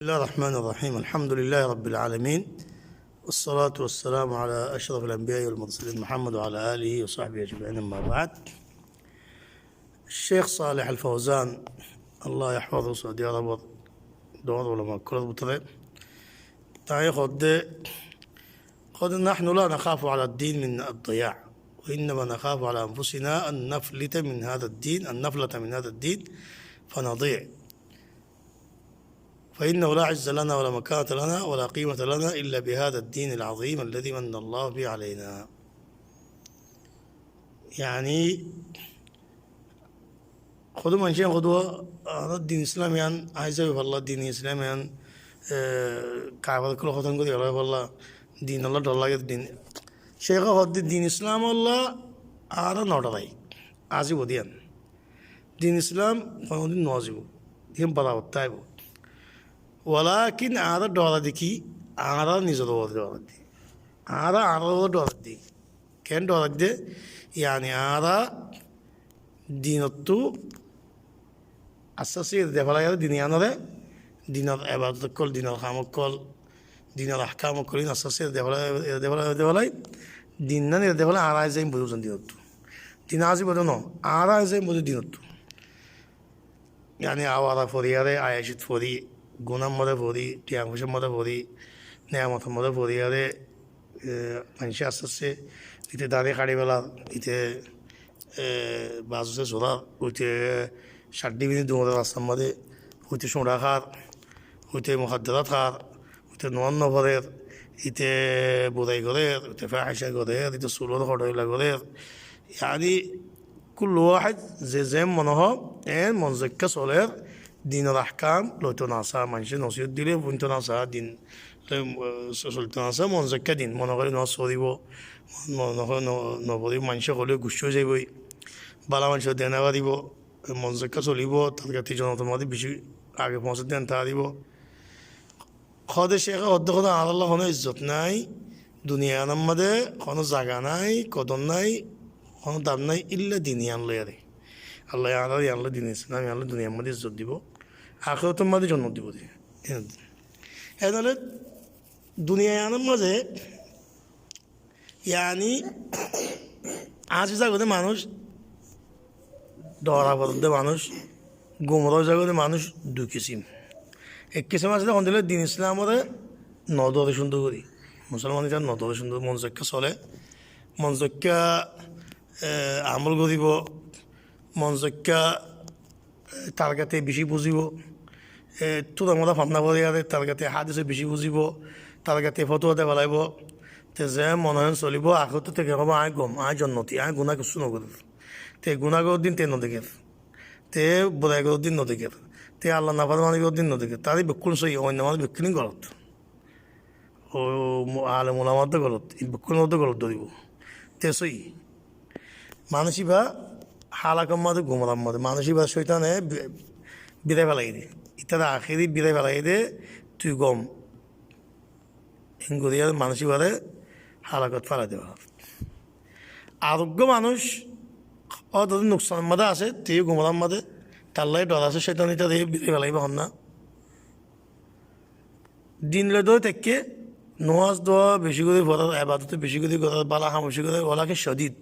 الله الرحمن الرحيم الحمد لله رب العالمين والصلاة والسلام على أشرف الأنبياء والمرسلين محمد وعلى آله وصحبه أجمعين أما بعد. الشيخ صالح الفوزان الله يحفظه سعودي عرب دور علماء كل بطريق تاريخ قد نحن لا نخاف على الدين من الضياع وإنما نخاف على أنفسنا أن نفلت من هذا الدين فنضيع، فإنه لا عز لنا ولا مكانة لنا ولا قيمة لنا إلا بهذا الدين العظيم الذي من الله به علينا. يعني خذوا من شيء خذوا هذا الدين الإسلامي عايزة والله الدين الإسلامي كعبة كل خطن قدي والله دين الله الله الدين شيخ خد الدين الإسلام الله هذا نوري عزيز وديان دين الإسلام فهو دين نازيو دين بلاو تايبو ولكن هذا دولة ديكي هذا نيزو دولة دي هذا دولة دي كان دولة دي يعني هذا دين التو أساسي دفعلا يا دينيانا ده دين العبادة كل دين الخام كل دين الأحكام كلين أساسي دفعلا ديننا دفعلا هذا زين بدو دين التو دين عزي بدو نو هذا زين بدو دين التو يعني أوارا فوري هذا عايشت فوري গুণাম মধ্যে ভরি টিয়াংশের মধ্যে ভরি নেয়ামতের মধ্যে ভরি আরে মানুষ আস্তে আস্তে ইতে দাঁড়িয়ে কাড়ি বেলা ইতে বাজুসে জোড়া ওইতে ষাটটি মিনিট দৌড়ে রাস্তার মধ্যে ওইতে সোঁড়া খার ওইতে মুখাদ্দারাত খার ওইতে নোয়ান্ন ঘরের ইতে বোদাই ঘরের ওইতে ফাহিশা ঘরের ইতে সুলোর হটইলা ঘরের يعني كل واحد زي ما هو منزكة صغير دين الأحكام لو تناسى منشي نصير ديله وين تناسى دين سلطناسى منزكة دين ما نقول نصوري بو ما نقول نبودي منشي قولي غشوا زي بوي بالا منشي دينا غادي بو منزكة صلي بو تلقتي جنوط مادي بيشي آگه پانسد دين تاري بو خود شيخ خود خدا على الله هنا عزت ناي دنيا نمده خانو زاگا ناي كودون ناي خانو دام ناي إلا دينيان ليري الله يعلم يعلم دين الإسلام يعلم دنيا مادي عزت ديبو آخرت مادي جنوط ديبو دي هذا له دنيا يعنى ماذا يعني عايز يقول ده مانوش دارا برده مانوش گمراه جاگه مانوش دو قسم এক কিসিম আছে এখন দিলে দিন ইসলাম ওরে নদরে সুন্দর করি মুসলমান এটা নদরে সুন্দর মনজক্কা চলে মনজক্কা আমল করিব মনজক্কা তার কাছে বেশি বুঝিব তোর মতো ভাবনা করে আরে তার কাছে হাদিসে বেশি বুঝিব তার কাছে ফটো দেওয়া লাগব তে যে মনে হয় চলিব আগতে থেকে হব আয় গম আয় জন্নতি আয় গুণা কিছু নগরের তে গুণাগর দিন তে নদীকের তে বোধাইগর দিন নদীকের তে আল্লাহ নাফরমানিগর দিন নদীকের তারই বিক্ষুণ সই অন্য মানুষ বিক্ষুণই গলত ও আলে মোলামাতে গলত এই বিক্ষুণের মধ্যে গলত ধরিব তে সই মানুষই বা হালাকম মাদে গুমরাম মাদে মানুষই বা শৈতানে বিদায় ফেলাই দে ইত্যাদি আখেরি বিদায় ফেলাই দে তুই গম হিঙ্গুরিয়ার মানুষই বারে হালাকত ফেলাই দেওয়া আরোগ্য মানুষ অত নুকসান মাদে আছে তুই গুমরাম মাদে তাল্লাই ডর আছে শৈতান ইত্যাদি বিদায় ফেলাইব হন না দিন লে দোয় থেকে নোয়াজ দোয়া বেশি করে ভরার আবাদতে বেশি করে করার বালা হামশি করে ওলাকে সদিদ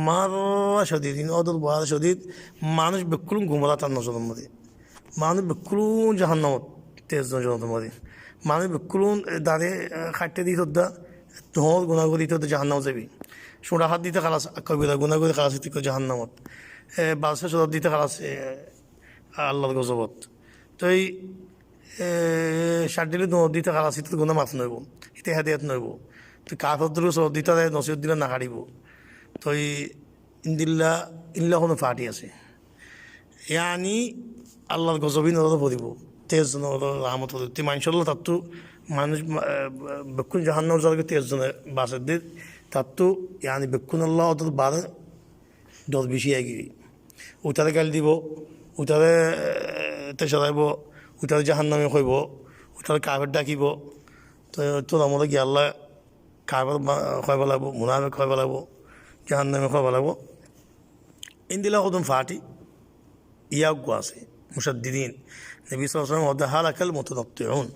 মারা সদিদ অদল বহার সদিদ মানুষ বেকুলুম গুমরা তার নজরের মধ্যে মানুষ বেকুলুন জাহান্নামত তেজ নজরের মধ্যে মানুষ বেকুলুন দাঁড়িয়ে খাটতে দিত দা ধর গুণাগুলি দিত জাহান্নাম যাবি সোঁড়া হাত দিতে খালাস কবিরা গুণাগুলি খালাস দিতে জাহান্নামত বাসে সদর দিতে খালাস আল্লাহর গজবত তো এই ষাট দিলে দিতে খালাস ইতে গুণা মাছ নইব ইতে হেদিয়াত নইব তো কাঠর দিলে সদর দিতে নসিহত দিলে না কাটিব তো ইন্দিল্লা ইল্লা কোনো ফাটি আছে ইয়ানি আল্লাহর গজবই নজর পড়িব তেজ রহমত পড়িব তে মানুষের তাতো মানুষ বেক্ষুণ জাহান্নাম যাকে তেজজনে বাসের দিয়ে তাতো ইয়ানি বেক্ষুণ আল্লাহ ওদের বারে দশ বেশি এগিয়ে উতারে গাল দিব উতারে তেসারাইব উতারে জাহান্নামে কইব উতারে কাফের ডাকিব তো তোর আমাদের গিয়ে আল্লাহ কাফের কইব লাগব মুনাফিক কইব লাগব জাহান্নামে কইব লাগব ইন্দিলা কদম ফাটি ইয়াও আছে মুসাদ্দিদিন নবী সাল্লাল্লাহু আলাইহি ওয়াসাল্লাম হালাকাল মুতানাত্তিউন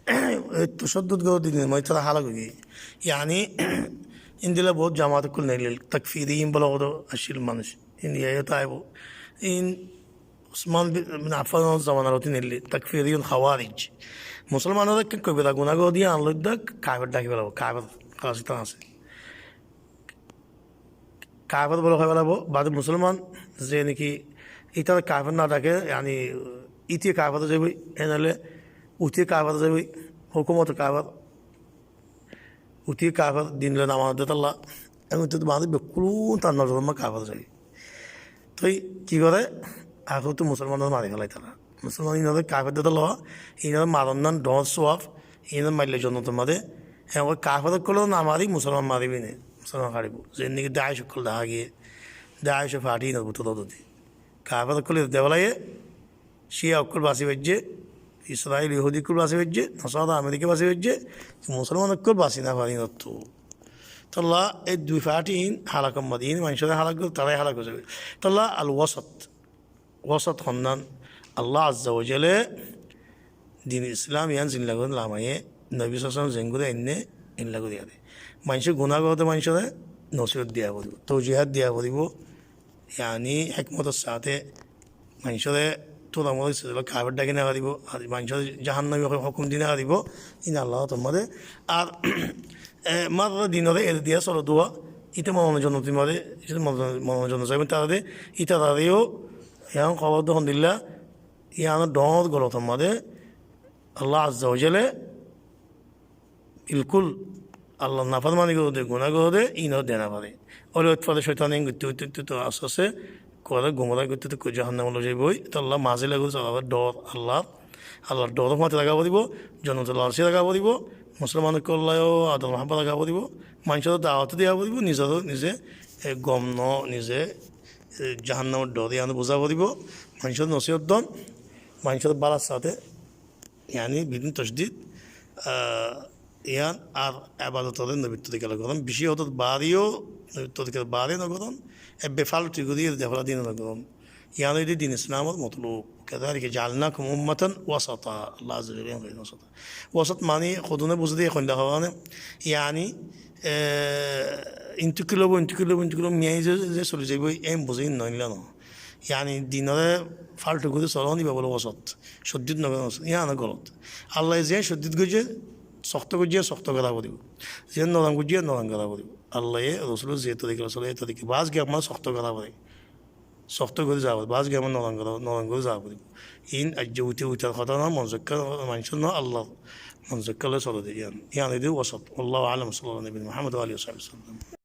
التشدد جود دين ما يترى حلقة يعني عندنا बहुत جماعت كل نيل تكفيريين بلغوا أشيل المانش إن يتعبوا إن عثمان بن عفان زمان روتين اللي تكفيريين خوارج مسلمان هذا كن كبيرة قونا قودي عن لدك كافر داكي بلغوا كافر خلاص تناسي كافر بلغوا بلغوا بعد مسلمان زين كي إتى كافر ناداك يعني إتى كافر زي هنا له উঠে কাবার যাবে হুকুমত কাবার উঠে কাবার দিন আমাদের আল্লাহ এবং তো বাঁধে বেকুলুন তার নজর কাবার যাবে তো কী করে এখন তো মুসলমানদের মারি ফেলাই তারা মুসলমান ইনাদের কাফের দিতে লওয়া ইনাদের মারন্নান ডর সোয়াফ ইনাদের মারলে জন্য তোমাদের হ্যাঁ ওই কাফের করলেও না মারি মুসলমান মারিবি নে মুসলমান হারিব যে নাকি দায় সকল দেখা গিয়ে দায় সে ফাটিয়ে নেবো তো দিদি কাফের করলে দেওয়ালাইয়ে শিয়া অক্ষর বাসি বাজ্যে ইসরায়েল ইহুদি কুল বাসি হচ্ছে নসাদা আমেরিকা বাসি হচ্ছে মুসলমান কুল বাসি না পারি নত্তু তাল্লা এই দুই ফাটিন হালাকম মাদিন মানুষের হালাক তারাই হালাক হয়ে যাবে তাল্লা আল ওয়াসত হন্নান আল্লাহ আজ্জা ওজলে দিন ইসলাম ইয়ান জিন লাগুন লামায়ে নবী সাল্লাল্লাহু জেঙ্গুরে এনে ইন লাগু দিয়া দে মানুষের গুণা করতে মানুষের নসিহত দিয়া করিব তৌজিহাত দিয়া করিব ইয়ানি হিকমতের সাথে মানুষের তোরা মনে হচ্ছে কাবার ডাকে নেওয়া দিব আর মানুষের জাহান্নামী হুকুম দিয়ে নেওয়া দিব ইন আল্লাহ তোমাদের আর মার দিনরে এর দিয়া চলো দোয়া ইতে মনোজন তোমাদের মনোজন চাইবে তাদের ইটা তাদেরও ইয়ান খবর দখন দিল্লা ইয়ান ডর গল তোমাদের আল্লাহ আজ্জা হয়েছিলে বিলকুল আল্লাহ নাফার মানি গো গুণা গো দে ইনও দেনা পারে ওলে উৎপাদে শৈতান ঘুরতে তো আস্তে আস্তে করে গুমরা করতে তো জাহান্নাম হলো যে বই তো আল্লাহ মাঝে লাগু আবার ডর আল্লাহর ডর মাতে লাগাব দিব জনতাল আরশি লাগাব দিব মুসলমানের কল্যাও আদর মাহাবা লাগাব দিব মানুষের দাওয়াতে দেওয়া দিব নিজে গম নিজে জাহান্নামের ডর ইয়ান বোঝাব দিব মানুষের নসিহত দন মানুষের বাড়ার সাথে ইয়ানি বিদিন তসদিদ ইয়ান আর আবাদত নবীত্ব দিকে লাগন বেশি হতো বাড়িও নবীত্ব দিকে বাড়ে নগরন বেফাল টিগুদি দেফলা দিন নগরন ইয়ান দিন ইসলামত মতলুব كذلك جعلناكم أمة وسطا الله عز وجل غير وسطا وسط معني خذونا بوزدي خون لهوانا يعني انتو كيلو مياي زي سولي زي بوي ام بوزين نين لنا يعني دينار فالتو غدي صلوني بقول وسط شديد نغ يعني غلط الله زين شديد گجه سخت گجه سخت گدا بودي زين نوران گجه نوران گدا بودي الله رسول زي طريق رسول طريق باز گه ما سخت گدا بودي سخت گذر زاود باز گمان نوران گذر زاود این اجوتی وتر خدانا منذكر منشنا الله منذكر له صلى الله يعني دي وسط والله اعلم صلى الله عليه محمد وعلى اله وصحبه وسلم